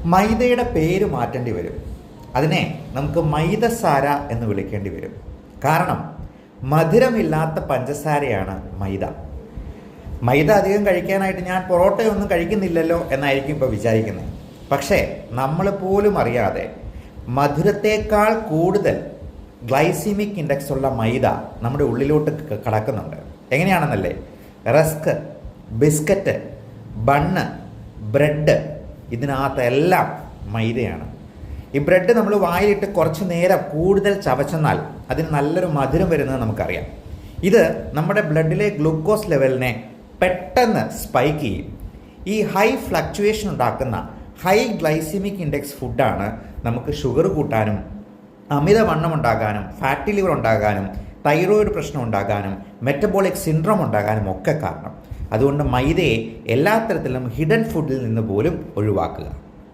മൈദയുടെ പേര് മാറ്റേണ്ടി വരും. അതിനെ നമുക്ക് മൈദസാര എന്ന് വിളിക്കേണ്ടി വരും. കാരണം മധുരമില്ലാത്ത പഞ്ചസാരയാണ് മൈദ. മൈദ അധികം കഴിക്കാനായിട്ട് ഞാൻ പൊറോട്ടയൊന്നും കഴിക്കുന്നില്ലല്ലോ എന്നായിരിക്കും ഇപ്പോൾ വിചാരിക്കുന്നത്. പക്ഷേ നമ്മൾ പോലും അറിയാതെ മധുരത്തേക്കാൾ കൂടുതൽ ഗ്ലൈസിമിക് ഇൻഡെക്സ് ഉള്ള മൈദ നമ്മുടെ ഉള്ളിലോട്ട് കടക്കുന്നുണ്ട്. എങ്ങനെയാണെന്നല്ലേ? റസ്ക്, ബിസ്ക്കറ്റ്, ബണ്ണ്, ബ്രെഡ്, ഇതിനകത്തെല്ലാം മൈദയാണ്. ഈ ബ്രെഡ് നമ്മൾ വായിലിട്ട് കുറച്ച് നേരം കൂടുതൽ ചവച്ചെന്നാൽ അതിന് നല്ലൊരു മധുരം വരുന്നത് നമുക്കറിയാം. ഇത് നമ്മുടെ ബ്ലഡിലെ ഗ്ലൂക്കോസ് ലെവലിനെ പെട്ടെന്ന് സ്പൈക്ക് ചെയ്യും. ഈ ഹൈ ഫ്ലക്ച്വേഷൻ ഉണ്ടാക്കുന്ന ഹൈ ഗ്ലൈസിമിക് ഇൻഡെക്സ് ഫുഡാണ് നമുക്ക് ഷുഗർ കൂട്ടാനും അമിതവണ്ണം ഉണ്ടാകാനും ഫാറ്റി ലിവർ ഉണ്ടാകാനും തൈറോയിഡ് പ്രശ്നം ഉണ്ടാകാനും മെറ്റബോളിക് സിൻഡ്രോം ഉണ്ടാകാനും ഒക്കെ കാരണം. അതുകൊണ്ട് മൈദയെ എല്ലാ തരത്തിലും ഹിഡൻ ഫുഡിൽ നിന്ന് പോലും ഒഴിവാക്കുക.